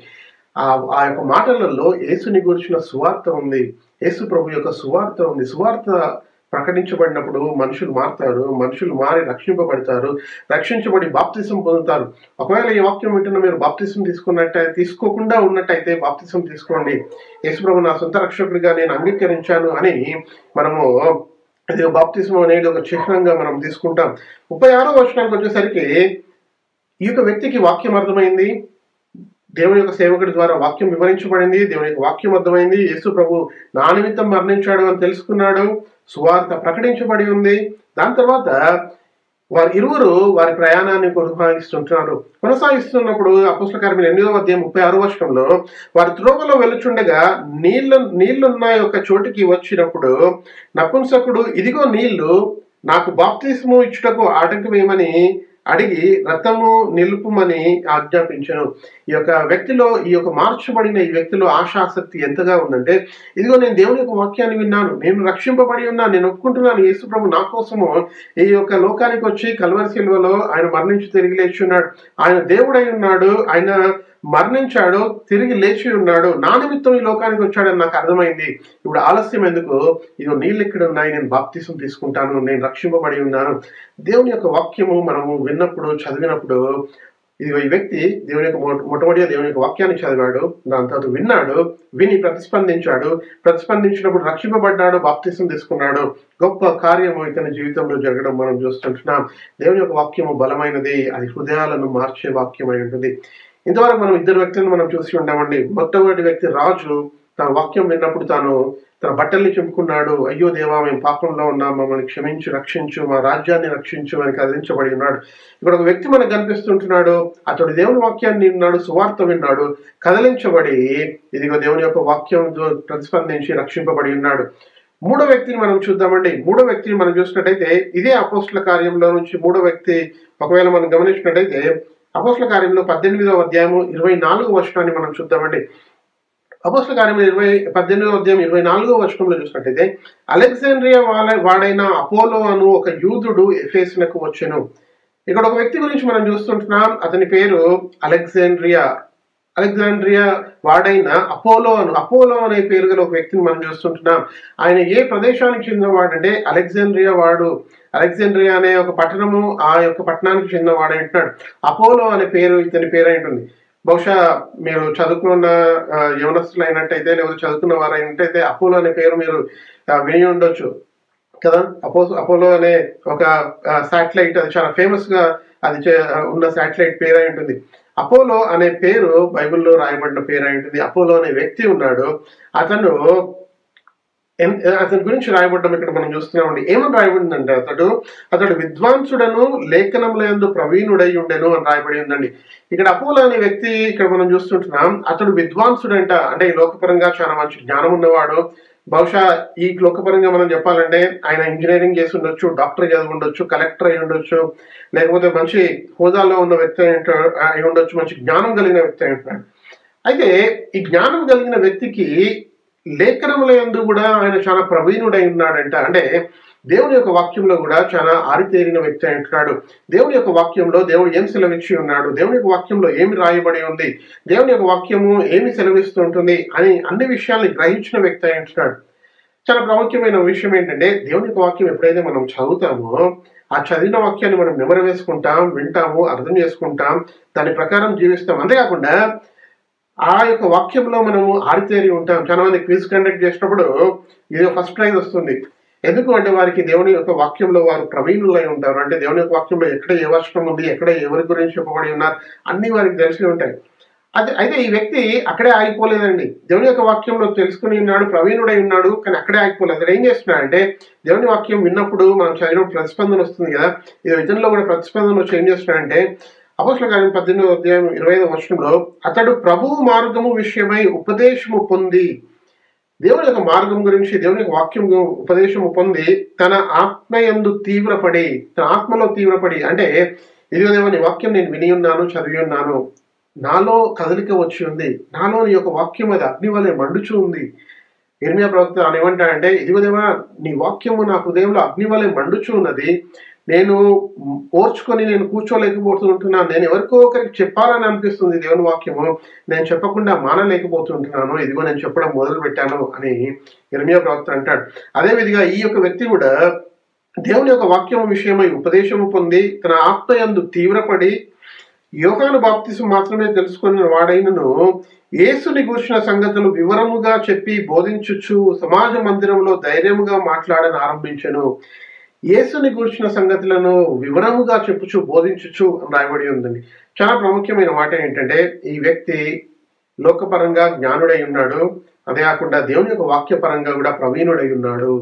A: ఆ యొక్క మాటలలో యేసుని గురించిన సువార్త ఉంది, యేసు ప్రభు యొక్క సువార్త ఉంది. సువార్త ప్రకటించబడినప్పుడు మనుషులు మారుతారు, మనుషులు మారి రక్షింపబడతారు, రక్షించబడి బాప్తిసం పొందుతారు. ఒకవేళ ఈ వాక్యం వింటున్న మీరు బాప్తిసం తీసుకోకుండా ఉన్నట్టయితే బాప్తిసం తీసుకోండి. యేసుప్రభు నా సొంత రక్షకుడిగా నేను అంగీకరించాను అని మనము ఇది బాప్తిసం అనేది ఒక చిహ్నంగా మనం తీసుకుంటాం. 36వ వచనానికి వచ్చేసరికి ఈ యొక్క వ్యక్తికి వాక్యం అర్థమైంది, దేవుని యొక్క సేవకుడి ద్వారా వాక్యం వివరించబడింది, దేవుని యొక్క వాక్యం అర్థమైంది, యేసు ప్రభు నా నిమిత్తం మరణించాడు అని తెలుసుకున్నాడు, సువార్త ప్రకటించబడి ఉంది. దాని తర్వాత వారి ఇరువురు వారి ప్రయాణాన్ని కొనసాగిస్తున్నప్పుడు అపోస్తల కార్యములు 8వ అధ్యాయం 36వ వచనంలో వారి త్రోవలో వెలుచుండగా నీళ్లున్న యొక్క చోటికి వచ్చినప్పుడు నపుంసకుడు ఇదిగో నీళ్లు, నాకు బాప్తిస్ము ఇచ్చుటకు ఆటంకమేమని అడిగి రథము నిలుపుమని ఆజ్ఞాపించను. ఈ యొక్క మార్చబడిన ఈ వ్యక్తిలో ఆశాశక్తి ఎంతగా ఉందంటే, ఇదిగో నేను దేవుని యొక్క వాక్యాన్ని విన్నాను, నేను రక్షింపబడి ఉన్నాను, నేను ఒప్పుకుంటున్నాను, యేసు ప్రభు నా కోసము ఈ యొక్క లోకానికి వచ్చి కల్వరి శిలువలో ఆయన మరణించి తిరిగి లేచి ఉన్నాడు, ఆయన దేవుడై ఉన్నాడు, ఆయన మరణించాడు, తిరిగి లేచి ఉన్నాడు, నా నిమిత్తం ఈ లోకానికి వచ్చాడని నాకు అర్థమైంది. ఇప్పుడు ఆలస్యం ఎందుకు, ఇదిగో నీళ్ళు ఇక్కడ ఉన్నాయి, నేను బాప్తిసం తీసుకుంటాను, నేను రక్షింపబడి ఉన్నాను. దేవుని యొక్క వాక్యము మనము విన్నప్పుడు చదివినప్పుడు ఇదిగో ఈ వ్యక్తి దేవుని యొక్క మొట్టమొదటిగా దేవుని యొక్క వాక్యాన్ని చదివాడు, దాని తర్వాత విన్నాడు, విని ప్రతిస్పందించినప్పుడు రక్షింపబడ్డాడు, బాప్తిసం తీసుకున్నాడు. గొప్ప కార్యము ఇతని జీవితంలో జరగడం మనం చూస్తుంటున్నాం. దేవుని యొక్క వాక్యము బలమైనది, అది హృదయాలను మార్చే వాక్యమై ఉంటుంది. ఇంతవరకు మనం ఇద్దరు వ్యక్తులను మనం చూసి ఉంటామండి. మొట్టమొదటి వ్యక్తి రాజు తన వాక్యం విన్నప్పుడు తన బట్టల్ని చింపుకున్నాడు, అయ్యో దేవా మేము పాపంలో ఉన్నాం, మమ్మల్ని క్షమించు, రక్షించు, మా రాజ్యాన్ని రక్షించు అని కదిలించబడి ఉన్నాడు. ఇక్కడ ఒక వ్యక్తి మనకు కనిపిస్తుంటున్నాడు, అతడు దేవుని వాక్యాన్ని విన్నాడు, సువార్త విన్నాడు, కదిలించబడి ఇదిగో దేవుని యొక్క వాక్యం ప్రతిస్పందించి రక్షింపబడి ఉన్నాడు. మూడో వ్యక్తిని మనం చూద్దామండి. మూడో వ్యక్తిని మనం చూసినట్టయితే ఇదే అపోస్తల కార్యంలో నుంచి మూడో వ్యక్తి ఒకవేళ మనం గమనించినట్టయితే అపోస్తల కార్యంలో 18వ అధ్యాయము 24వ వచనాన్ని మనం చూద్దామండి. అపోస్తల కార్యంలో 18వ అధ్యాయం 24వ వచనంలో చూసినట్టయితే అలెగ్జాండ్రియా వాడైన అపోలో అను ఒక యూదుడు ఎఫెసునకు వచ్చెను. ఇక్కడ ఒక వ్యక్తి గురించి మనం చూస్తుంటున్నాం, అతని పేరు అలెగ్జాండ్రియా వాడైన అపోలో అనే పేరు గల ఒక వ్యక్తిని మనం చూస్తుంటున్నాం. ఆయన ఏ ప్రదేశానికి చెందినవాడంటే అలెగ్జాండ్రియా అనే ఒక పట్టణము, ఆ యొక్క పట్టణానికి చెందినవాడు అంటున్నాడు. అపోలో అనే పేరు ఇతని పేరు ఉంటుంది. బహుశా మీరు చదువుకున్న యవనస్తులు అయినట్టయితే లేకపోతే చదువుకున్న వారు అయినట్టయితే అపోలో అనే పేరు మీరు విని ఉండొచ్చు కదా. అపోలో అనే ఒక శాటిలైట్, అది చాలా ఫేమస్ గా అది ఉన్న శాటిలైట్ పేరు అయి ఉంటుంది. అపోలో అనే పేరు బైబిల్లో రాయబడిన పేరు అయి ఉంటుంది. అపోలో అనే వ్యక్తి ఉన్నాడు, అతని గురించి రాయబడ్డం ఇక్కడ మనం చూస్తున్నామండి. ఏమని రాయబడిందంటే అతడు విద్వాంసుడను లేఖనముల యందు ప్రవీణుడై ఉండెను అని రాయబడి ఉందండి. ఇక్కడ అపోలో అనే వ్యక్తి ఇక్కడ మనం చూస్తుంటున్నాం, అతడు విద్వాంసుడంట, అంటే ఈ లోకపరంగా చాలా మంచి జ్ఞానం ఉన్నవాడు. బహుశా ఈ లోకపరంగా మనం చెప్పాలంటే ఆయన ఇంజనీరింగ్ చేసి ఉండొచ్చు, డాక్టర్ చదివి ఉండొచ్చు, కలెక్టర్ అయి ఉండొచ్చు, లేకపోతే మంచి హోదాలో ఉన్న వ్యక్తి అయి ఉండొచ్చు, మంచి జ్ఞానం కలిగిన వ్యక్తి అయి ఉంటాడు. అయితే ఈ జ్ఞానం కలిగిన వ్యక్తికి లేఖనముల యందు కూడా ఆయన చాలా ప్రవీణుడై ఉన్నాడంట. అంటే దేవుని యొక్క వాక్యంలో కూడా చాలా ఆరితేరిన వ్యక్తి అంటున్నాడు. దేవుని యొక్క వాక్యంలో దేవుడు ఏం సెలవిచ్చి ఉన్నాడు, దేవుని యొక్క వాక్యంలో ఏమి రాయబడి ఉంది, దేవుని యొక్క వాక్యము ఏమి సెలవిస్తూ ఉంటుంది అని అన్ని విషయాల్ని గ్రహించిన వ్యక్తి అంటున్నాడు. చాలా ప్రాముఖ్యమైన విషయం ఏంటంటే దేవుని యొక్క వాక్యం ఎప్పుడైతే మనం చదువుతామో ఆ చదివిన వాక్యాన్ని మనం మెమరీ వేసుకుంటాం, వింటాము, అర్థం చేసుకుంటాం, దాని ప్రకారం జీవిస్తాం. అంతేకాకుండా ఆ యొక్క వాక్యంలో మనము ఆరితేరి ఉంటాం. చాలా మంది క్విజ్ కండక్ట్ చేసినప్పుడు ఇది ఫస్ట్ ప్రైజ్ వస్తుంది. ఎందుకు అంటే వారికి దేవుని యొక్క వాక్యంలో వారు ప్రవీణులై ఉంటారు. అంటే దేవుని యొక్క వాక్యంలో ఎక్కడ ఏ వర్షం ఉంది, ఎక్కడ ఎవరి గురించి చెప్పబడి ఉన్నారు, అన్ని వారికి తెలిసి ఉంటాయి. అయితే ఈ వ్యక్తి అక్కడే ఆగిపోలేదండి. దేవుని యొక్క వాక్యంలో తెలుసుకుని ఉన్నాడు, ప్రవీణుడై ఉన్నాడు, కానీ అక్కడే ఆగిపోలేదు. అతను ఏం చేస్తున్నాడంటే దేవుని వాక్యం విన్నప్పుడు మనం చదివిన ప్రతిస్పందన వస్తుంది కదా, ఇది ఇతనిలో కూడా ప్రతిస్పందన వచ్చి ఏం చేస్తున్నాడంటే అపోస్తల కార్యం 18వ అధ్యాయం 25వ వచనంలో అతడు ప్రభువు మార్గము విషయమై ఉపదేశము పొంది, దేవుని యొక్క మార్గం గురించి దేవుని యొక్క వాక్యం ఉపదేశము పొంది తన ఆత్మయందు ఆత్మలో తీవ్రపడి, అంటే ఇదిగో దేవుని వాక్యం నేను విని ఉన్నాను, చదివి ఉన్నాను, నాలో కదలిక వచ్చి ఉంది, నాలో నీ యొక్క వాక్యం అది అగ్ని వలె మండుచు ఉంది. ఇర్మియా ప్రవక్త ఏమంటాడంటే ఇదిగో దేవా నీ వాక్యము నా హృదయంలో అగ్ని వలె మండుచు ఉన్నది, నేను ఓర్చుకొని నేను కూర్చోలేకపోతుంటున్నాను. నేను ఎవరికో ఒకరికి చెప్పాలని అనిపిస్తుంది దేవుని వాక్యము. నేను చెప్పకుండా మానలేకపోతుంటున్నాను. ఇదిగో నేను చెప్పడం మొదలుపెట్టాను అని యిర్మీయా ప్రవక్త అంటాడు. అదే విధంగా ఈ యొక్క వ్యక్తి కూడా దేవుని యొక్క వాక్యము విషయమై ఉపదేశము పొంది తన ఆత్మయందు తీవ్రపడి యోహాను బాప్తిసం మాత్రమే తెలుసుకున్న వాడైనను యేసుని గూర్చిన సంగతులు వివరముగా చెప్పి బోధించుచు సమాజ మందిరంలో ధైర్యముగా మాట్లాడని ఆరంభించెను. యేసుని గూర్చిన సంగతులను వివరముగా చెప్పుచు బోధించుచు అని రాయబడి ఉందండి. చాలా ప్రాముఖ్యమైన మాట ఏంటంటే ఈ వ్యక్తి లోకపరంగా జ్ఞానుడై ఉన్నాడు. అదే కాకుండా దేవుని యొక్క వాక్యపరంగా కూడా ప్రవీణుడై ఉన్నాడు.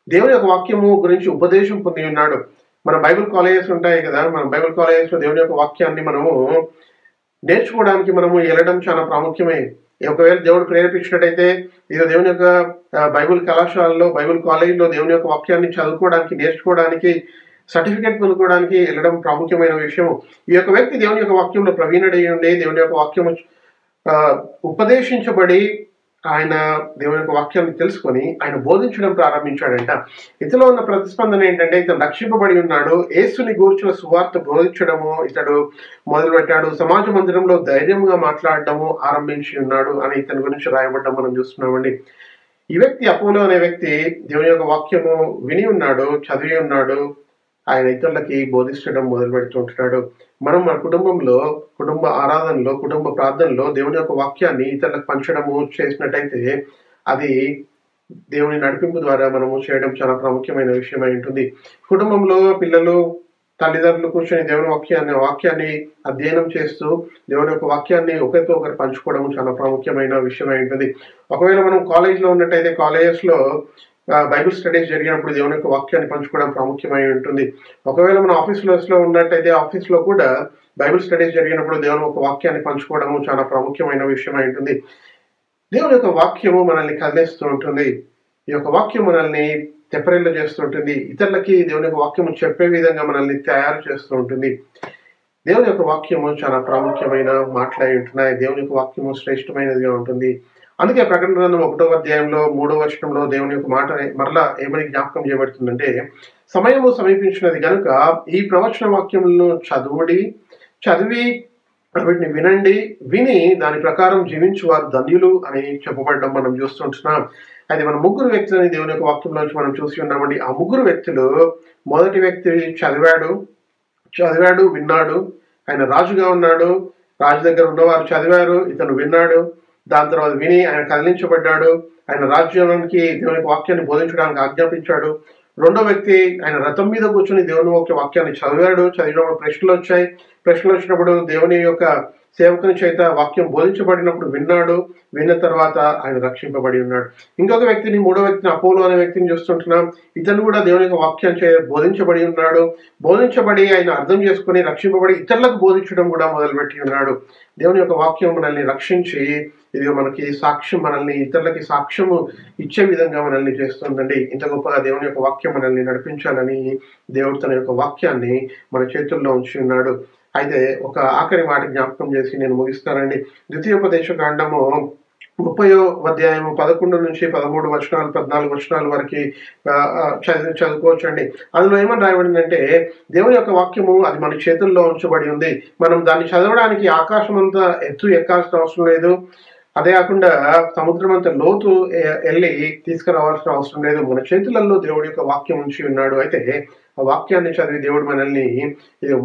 A: దేవుని యొక్క వాక్యము గురించి ఉపదేశం పొంది ఉన్నాడు. మన బైబిల్ కాలేజెస్ ఉంటాయి కదా, మన బైబిల్ కాలేజెస్ లో దేవుని యొక్క వాక్యాన్ని మనము నేర్చుకోవడానికి మనము వెళ్ళడం చాలా ప్రాముఖ్యమే. ఒకవేళ దేవుడు ప్రేరేపించినట్టయితే ఇక దేవుని యొక్క బైబిల్ కళాశాలలో బైబిల్ కాలేజీలో దేవుని యొక్క వాక్యాన్ని చదువుకోవడానికి నేర్చుకోవడానికి సర్టిఫికేట్ పొందుకోవడానికి వెళ్ళడం ప్రాముఖ్యమైన విషయం. ఈ యొక్క వ్యక్తి దేవుని యొక్క వాక్యంలో ప్రవీణుడై ఉండి దేవుని యొక్క వాక్యము ఉపదేశించబడి ఆయన దేవుని యొక్క వాక్యాన్ని తెలుసుకొని ఆయన బోధించడం ప్రారంభించాడంట. ఇతలో ఉన్న ప్రతిస్పందన ఏంటంటే ఇతను రక్షింపబడి ఉన్నాడు. యేసుని గూర్చిన సువార్త బోధించడము ఇతడు మొదలుపెట్టాడు. సమాజ మందిరంలో ధైర్యంగా మాట్లాడటము ఆరంభించి ఉన్నాడు అని ఇతని గురించి రాయబడ్డం మనం చూస్తున్నామండి. ఈ వ్యక్తి అపోలో అనే వ్యక్తి దేవుని యొక్క వాక్యము విని ఉన్నాడు, చదివి ఉన్నాడు. ఆయన ఇతరులకి బోధించడం మొదలు పెడుతుంటున్నాడు. మనం మన కుటుంబంలో, కుటుంబ ఆరాధనలో, కుటుంబ ప్రార్థనలో దేవుని యొక్క వాక్యాన్ని ఇతరులకు పంచడము చేసినట్టయితే అది దేవుని నడిపింపు ద్వారా మనము చేయడం చాలా ప్రాముఖ్యమైన విషయమై ఉంటుంది. కుటుంబంలో పిల్లలు, తల్లిదండ్రులు కూర్చొని దేవుని వాక్యాన్ని అధ్యయనం చేస్తూ దేవుని యొక్క వాక్యాన్ని ఒకరితో ఒకరు పంచుకోవడం చాలా ప్రాముఖ్యమైన విషయమై ఉంటుంది. ఒకవేళ మనం కాలేజ్లో ఉన్నట్టయితే కాలేజెస్లో బైబిల్ స్టడీస్ జరిగినప్పుడు దేవుని యొక్క వాక్యాన్ని పంచుకోవడం ప్రాముఖ్యమై ఉంటుంది. ఒకవేళ మన ఆఫీసులో ఉన్నట్టయితే ఆఫీస్లో కూడా బైబిల్ స్టడీస్ జరిగినప్పుడు దేవుని యొక్క వాక్యాన్ని పంచుకోవడము చాలా ప్రాముఖ్యమైన విషయమై ఉంటుంది. దేవుని యొక్క వాక్యము మనల్ని కదిలిస్తూ ఉంటుంది. ఈ యొక్క వాక్యం మనల్ని తెప్పరిల్లు చేస్తూ ఉంటుంది. ఇతరులకి దేవుని యొక్క వాక్యము చెప్పే విధంగా మనల్ని తయారు చేస్తూ ఉంటుంది. దేవుని యొక్క వాక్యము చాలా ప్రాముఖ్యమైన మాటలై ఉంటున్నాయి. దేవుని యొక్క వాక్యము శ్రేష్టమైనదిగా ఉంటుంది. అందుకే ప్రకటన గ్రంథం 1వ అధ్యాయంలో 3వ వచనంలో దేవుని యొక్క మాట మరలా ఏమని జ్ఞాపకం చేయబడుతుందంటే, సమయము సమీపించినది గనుక ఈ ప్రవచన వాక్యములను చదివి వీటిని వినండి, విని దాని ప్రకారం జీవించు వారు ధన్యులు అని చెప్పబడడం మనం చూస్తుంటున్నాం. అయితే మన ముగ్గురు వ్యక్తులని దేవుని యొక్క వాక్యంలోంచి మనం చూసి ఉన్నామండి. ఆ ముగ్గురు వ్యక్తులు, మొదటి వ్యక్తి చదివాడు, విన్నాడు. ఆయన రాజుగా ఉన్నాడు. రాజు దగ్గర ఉన్నవారు చదివారు, ఇతను విన్నాడు. దాని తర్వాత విని ఆయన కదిలించబడ్డాడు. ఆయన రాజ్యానికి దేవుని వాక్యాన్ని బోధించడానికి ఆజ్ఞాపించాడు. రెండో వ్యక్తి ఆయన రథం మీద కూర్చొని దేవుని యొక్క వాక్యాన్ని చదివినప్పుడు ప్రశ్నలు వచ్చినప్పుడు దేవుని యొక్క సేవకుని చేత వాక్యం బోధించబడినప్పుడు విన్నాడు. విన్న తర్వాత ఆయన రక్షింపబడి ఉన్నాడు. ఇంకొక వ్యక్తిని, మూడో వ్యక్తిని, అపోలో అనే వ్యక్తిని చూస్తుంటున్నాం. ఇతను కూడా దేవుని యొక్క వాక్యం బోధించబడి ఉన్నాడు. బోధించబడి ఆయన అర్థం చేసుకుని రక్షింపబడి ఇతరులకు బోధించడం కూడా మొదలుపెట్టి ఉన్నాడు. దేవుని యొక్క వాక్యం మనల్ని రక్షించి ఇది మనల్ని ఇతరులకి సాక్ష్యము ఇచ్చే విధంగా మనల్ని చేస్తుందండి. ఇంత గొప్పగా దేవుని యొక్క వాక్యం మనల్ని నడిపించాలని దేవుడు తన యొక్క వాక్యాన్ని మన చేతుల్లో ఉంచి ఉన్నాడు. అయితే ఒక ఆఖరి మాట జ్ఞాపకం చేసి నేను ముగిస్తానండి. ద్వితీయోపదేశకాండము 30వ అధ్యాయము 11 నుంచి 13 వచనాలు 14 వచనాల వరకు చదువుకోవచ్చండి. అందులో ఏమని రాయబడిందంటే, దేవుని యొక్క వాక్యము అది మన చేతుల్లో ఉంచబడి ఉంది. మనం దాన్ని చదవడానికి ఆకాశం అంతా ఎత్తు ఎక్కాల్సిన అవసరం లేదు. అదే కాకుండా సముద్రం అంత లోతు వెళ్ళి తీసుకురావాల్సిన అవసరం లేదు. మన చేతులలో దేవుడి యొక్క వాక్యం ఉంచి ఉన్నాడు. అయితే ఆ వాక్యాన్ని చదివి దేవుడు మనల్ని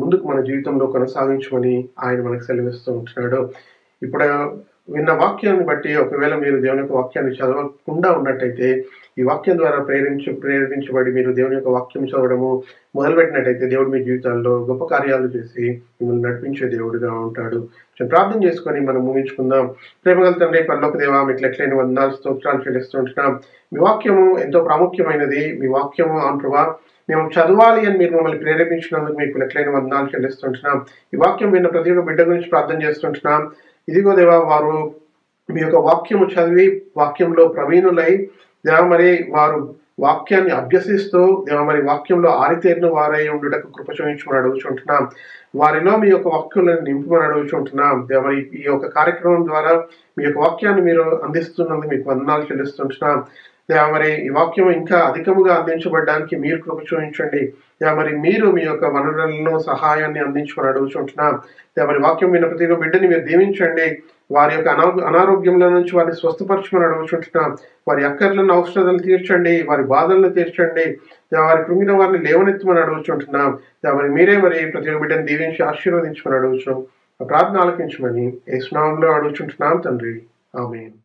A: ముందుకు మన జీవితంలో కొనసాగించమని ఆయన మనకు సెలవిస్తూ ఉంటున్నాడు. ఇప్పుడు విన్న వాక్యాన్ని బట్టి ఒకవేళ మీరు దేవుని యొక్క వాక్యాన్ని చదవకుండా ఉన్నట్టయితే, ఈ వాక్యం ద్వారా ప్రేరేపించబడి మీరు దేవుని యొక్క వాక్యం చదవడము మొదలుపెట్టినట్టయితే దేవుడు మీ జీవితాల్లో గొప్ప కార్యాలు చేసి మిమ్మల్ని నడిపించే దేవుడిగా ఉంటాడు. ప్రార్థన చేసుకొని మనం ముగించుకుందాం. ప్రేమగల తండ్రి, పరలోక దేవా, మీకు లెక్కలేని వందనాలు, స్తోత్రాలు చెల్లిస్తూ ఉంటున్నాం. మీ వాక్యము ఎంతో ప్రాముఖ్యమైనది. మీ వాక్యము అంటువా మేము చదవాలి అని మీరు మమ్మల్ని ప్రేరేపించినందుకు మీకు లెక్కలేని వందనాలు చెల్లిస్తుంటున్నాం. ఈ వాక్యం విన్న ప్రతి ఒక్క బిడ్డ గురించి ప్రార్థన చేస్తుంటున్నాం. ఇదిగో దేవా, వారు మీ యొక్క వాక్యము చదివి వాక్యంలో ప్రవీణులై దేవా మరి వారు వాక్యాన్ని అభ్యసిస్తూ దేవా మరి వాక్యంలో ఆరితేరిన వారై ఉండుటకు కృప చూపించమని అడుగుచుంటున్నాం. వారిలో మీ యొక్క వాక్యాలను నింపమని అడుగుచుంటున్నాం. దేవా మరి ఈ యొక్క కార్యక్రమం ద్వారా మీ యొక్క వాక్యాన్ని మీరు అందిస్తున్నందుకు మీకు వందనాలు చెల్లిస్తుంటున్నాం. దేవా మరి ఈ వాక్యం ఇంకా అధికముగా అందించబడడానికి మీరు కృప చూపించండి. దేవా మరి మీరు మీ యొక్క వనరులను సహాయాన్ని అందించమని అడుగుచుంటున్నాం. దేవా మరి వాక్యం విన్న ప్రతి ఒక్క బిడ్డని మీరు దీవించండి. వారి యొక్క అనారోగ్యంలో నుంచి వారిని స్వస్థపరచమని అడుగుచుంటున్నాం. వారి అక్కర్లను అవసరాలను తీర్చండి, వారి బాధలను తీర్చండి. వారి కృంగిన వారిని లేవనెత్తమని అడుగుచుంటున్నాం. మరి మీరే మరి ప్రతి ఒక్క బిడ్డని దీవించి ఆశీర్వదించమని అడుగుచున్నాం. ప్రార్థన ఆలకించమని యేసు నామములో అడుగుచుంటున్నాం తండ్రి. ఆమేన్.